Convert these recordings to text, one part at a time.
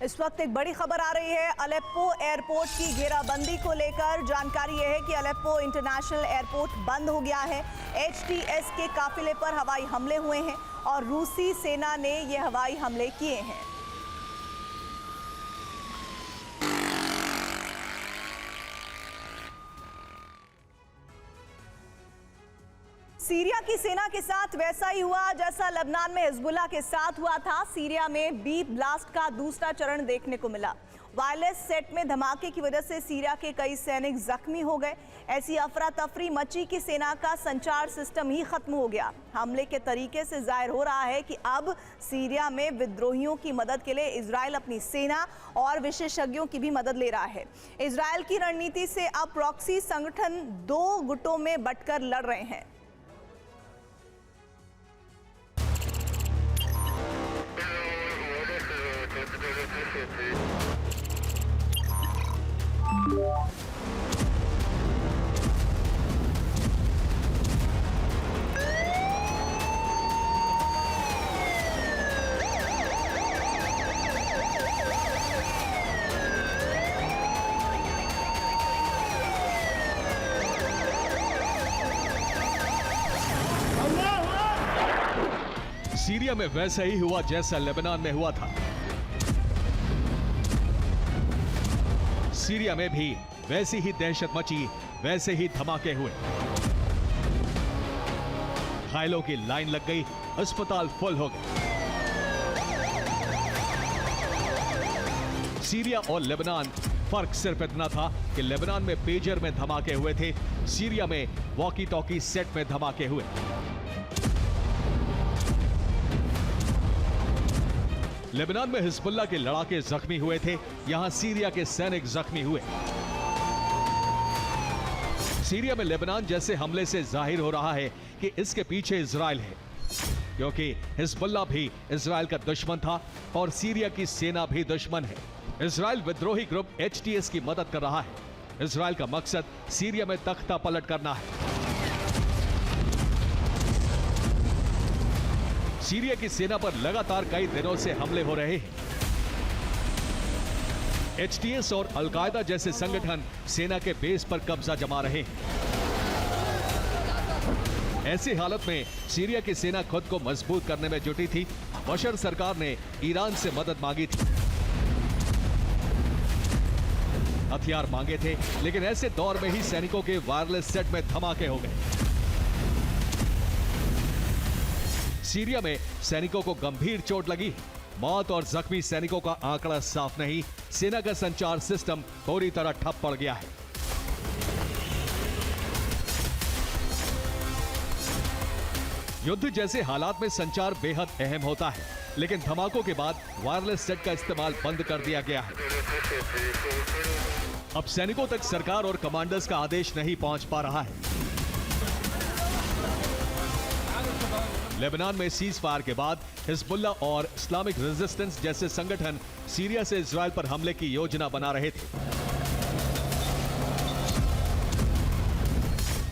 इस वक्त एक बड़ी खबर आ रही है अलेप्पो एयरपोर्ट की घेराबंदी को लेकर। जानकारी यह है कि अलेप्पो इंटरनेशनल एयरपोर्ट बंद हो गया है। एचटीएस के काफिले पर हवाई हमले हुए हैं और रूसी सेना ने ये हवाई हमले किए हैं। सीरिया की सेना के साथ वैसा ही हुआ जैसा लेबनान में हिजबुल्लाह के साथ हुआ था। सीरिया में बी ब्लास्ट का दूसरा चरण देखने को मिला। वायरलेस सेट में धमाके की वजह से सीरिया के कई सैनिक जख्मी हो गए। ऐसी अफरा तफरी मची कि सेना का संचार सिस्टम ही खत्म हो गया। हमले के तरीके से जाहिर हो रहा है कि अब सीरिया में विद्रोहियों की मदद के लिए इजराइल अपनी सेना और विशेषज्ञों की भी मदद ले रहा है। इजराइल की रणनीति से अब प्रॉक्सी संगठन दो गुटों में बंटकर लड़ रहे हैं। सीरिया में वैसा ही हुआ जैसा लेबनान में हुआ था। सीरिया में भी वैसी ही दहशत मची, वैसे ही धमाके हुए। घायलों की लाइन लग गई, अस्पताल फुल हो गए। सीरिया और लेबनान, फर्क सिर्फ इतना था कि लेबनान में पेजर में धमाके हुए थे, सीरिया में वॉकी टॉकी सेट में धमाके हुए। लेबनान में हिजबुल्लाह के लड़ाके जख्मी हुए थे, यहां सीरिया के सैनिक जख्मी हुए। सीरिया में लेबनान जैसे हमले से जाहिर हो रहा है कि इसके पीछे इजराइल है, क्योंकि हिजबुल्लाह भी इजराइल का दुश्मन था और सीरिया की सेना भी दुश्मन है। इजराइल विद्रोही ग्रुप एचटीएस की मदद कर रहा है। इजराइल का मकसद सीरिया में तख्ता पलट करना है। सीरिया की सेना पर लगातार कई दिनों से हमले हो रहे हैं। एचटीएस और अलकायदा जैसे संगठन सेना के बेस पर कब्जा जमा रहे हैं। ऐसी हालत में सीरिया की सेना खुद को मजबूत करने में जुटी थी। बशर सरकार ने ईरान से मदद मांगी थी, हथियार मांगे थे, लेकिन ऐसे दौर में ही सैनिकों के वायरलेस सेट में धमाके हो गए। सीरिया में सैनिकों को गंभीर चोट लगी। मौत और जख्मी सैनिकों का आंकड़ा साफ नहीं। सेना का संचार सिस्टम पूरी तरह ठप पड़ गया है। युद्ध जैसे हालात में संचार बेहद अहम होता है, लेकिन धमाकों के बाद वायरलेस सेट का इस्तेमाल बंद कर दिया गया है। अब सैनिकों तक सरकार और कमांडर्स का आदेश नहीं पहुंच पा रहा है। लेबनान में सीज फायर के बाद हिजबुल्लाह और इस्लामिक रेजिस्टेंस जैसे संगठन सीरिया से इजराइल पर हमले की योजना बना रहे थे।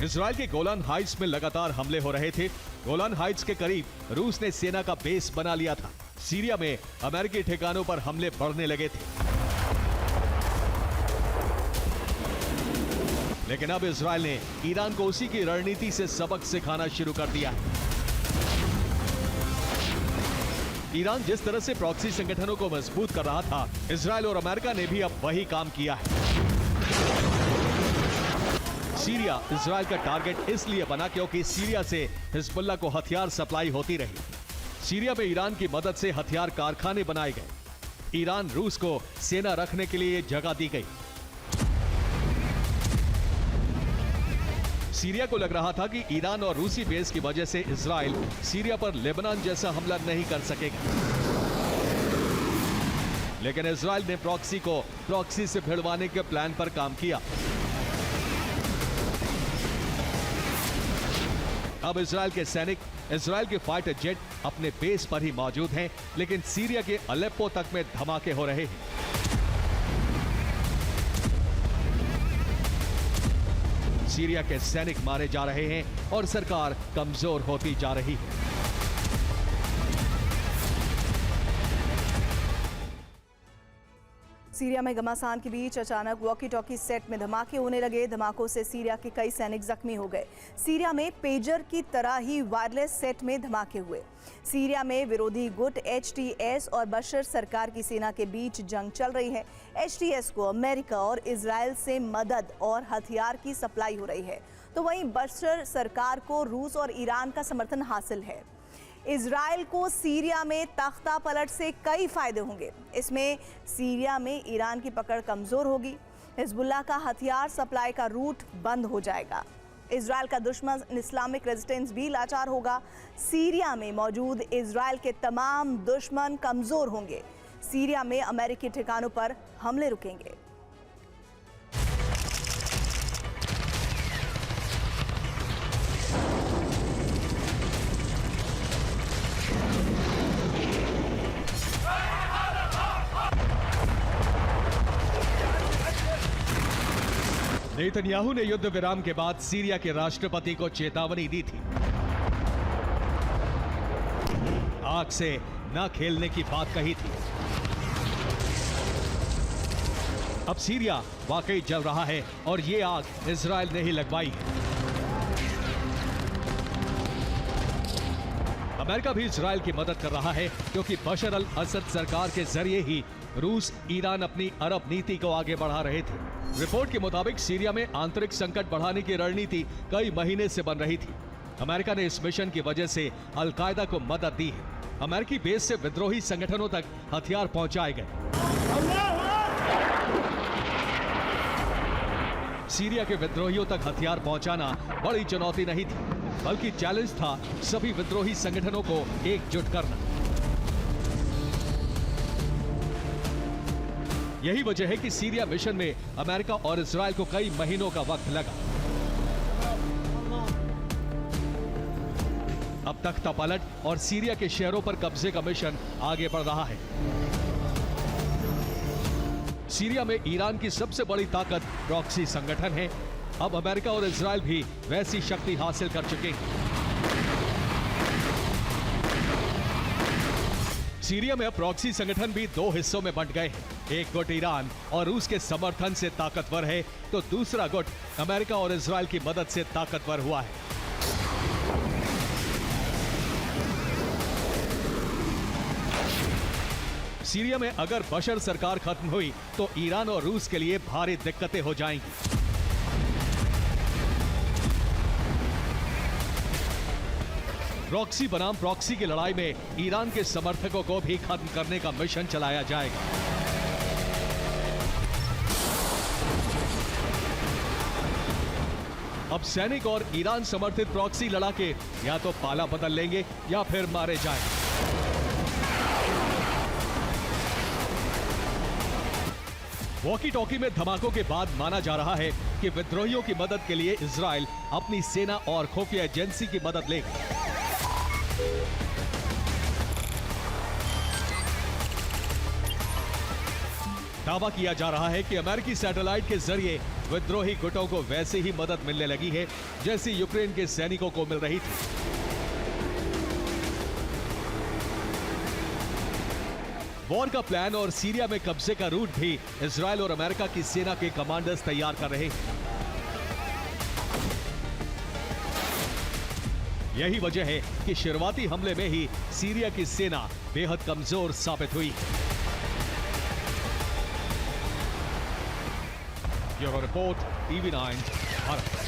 इजराइल के गोलान हाइट्स में लगातार हमले हो रहे थे। गोलान हाइट्स के करीब रूस ने सेना का बेस बना लिया था। सीरिया में अमेरिकी ठिकानों पर हमले बढ़ने लगे थे। लेकिन अब इजराइल ने ईरान को उसी की रणनीति से सबक सिखाना शुरू कर दिया है। ईरान जिस तरह से प्रॉक्सी संगठनों को मजबूत कर रहा था, इजराइल और अमेरिका ने भी अब वही काम किया है। सीरिया इजराइल का टारगेट इसलिए बना क्योंकि सीरिया से हिजबुल्लाह को हथियार सप्लाई होती रही। सीरिया में ईरान की मदद से हथियार कारखाने बनाए गए। ईरान रूस को सेना रखने के लिए जगह दी गई। सीरिया को लग रहा था कि ईरान और रूसी बेस की वजह से इजराइल सीरिया पर लेबनान जैसा हमला नहीं कर सकेगा, लेकिन इजराइल ने प्रॉक्सी को प्रॉक्सी से भिड़वाने के प्लान पर काम किया। अब इजराइल के सैनिक, इजराइल के फाइटर जेट अपने बेस पर ही मौजूद हैं, लेकिन सीरिया के अलेप्पो तक में धमाके हो रहे हैं। सीरिया के सैनिक मारे जा रहे हैं और सरकार कमजोर होती जा रही है। सीरिया में घमासान के बीच अचानक वॉकी टॉकी सेट में धमाके होने लगे। धमाकों से सीरिया के कई सैनिक जख्मी हो गए। सीरिया में पेजर की तरह ही वायरलेस सेट में धमाके हुए। सीरिया में विरोधी गुट HTS और बशर सरकार की सेना के बीच जंग चल रही है। HTS को अमेरिका और इजराइल से मदद और हथियार की सप्लाई हो रही है, तो वहीं बशर सरकार को रूस और ईरान का समर्थन हासिल है। इजराइल को सीरिया में तख्ता पलट से कई फायदे होंगे। इसमें सीरिया में ईरान की पकड़ कमजोर होगी। हिजबुल्लाह का हथियार सप्लाई का रूट बंद हो जाएगा। इजराइल का दुश्मन इस्लामिक रेजिस्टेंस भी लाचार होगा। सीरिया में मौजूद इजराइल के तमाम दुश्मन कमजोर होंगे। सीरिया में अमेरिकी ठिकानों पर हमले रुकेंगे। नेतन्याहू ने युद्ध विराम के बाद सीरिया के राष्ट्रपति को चेतावनी दी थी। आग से न खेलने की बात कही थी। अब सीरिया वाकई जल रहा है और ये आग इजराइल ने ही लगवाई है। अमेरिका भी इजराइल की मदद कर रहा है क्योंकि बशर अल असद सरकार के जरिए ही रूस ईरान अपनी अरब नीति को आगे बढ़ा रहे थे। रिपोर्ट के मुताबिक सीरिया में आंतरिक संकट बढ़ाने की रणनीति कई महीने से बन रही थी। अमेरिका ने इस मिशन की वजह से अल-कायदा को मदद दी है। अमेरिकी बेस से विद्रोही संगठनों तक हथियार पहुंचाए गए। सीरिया के विद्रोहियों तक हथियार पहुंचाना बड़ी चुनौती नहीं थी, बल्कि चैलेंज था सभी विद्रोही संगठनों को एकजुट करना। यही वजह है कि सीरिया मिशन में अमेरिका और इजराइल को कई महीनों का वक्त लगा। अब तख्ता पलट और सीरिया के शहरों पर कब्जे का मिशन आगे बढ़ रहा है। सीरिया में ईरान की सबसे बड़ी ताकत प्रॉक्सी संगठन है। अब अमेरिका और इजराइल भी वैसी शक्ति हासिल कर चुके हैं। सीरिया में प्रॉक्सी संगठन भी दो हिस्सों में बंट गए हैं। एक गुट ईरान और रूस के समर्थन से ताकतवर है, तो दूसरा गुट अमेरिका और इजराइल की मदद से ताकतवर हुआ है। सीरिया में अगर बशर सरकार खत्म हुई तो ईरान और रूस के लिए भारी दिक्कतें हो जाएंगी। प्रॉक्सी बनाम प्रॉक्सी की लड़ाई में ईरान के समर्थकों को भी खत्म करने का मिशन चलाया जाएगा। अब सैनिक और ईरान समर्थित प्रॉक्सी लड़ाके या तो पाला बदल लेंगे या फिर मारे जाएंगे। वॉकी टॉकी में धमाकों के बाद माना जा रहा है कि विद्रोहियों की मदद के लिए इजराइल अपनी सेना और खुफिया एजेंसी की मदद लेगा। दावा किया जा रहा है कि अमेरिकी सैटेलाइट के जरिए विद्रोही गुटों को वैसे ही मदद मिलने लगी है जैसी यूक्रेन के सैनिकों को मिल रही थी। वॉर का प्लान और सीरिया में कब्जे का रूट भी इजराइल और अमेरिका की सेना के कमांडर्स तैयार कर रहे हैं। यही वजह है कि शुरुआती हमले में ही सीरिया की सेना बेहद कमजोर साबित हुई। Bureau report, TV9 Bharat.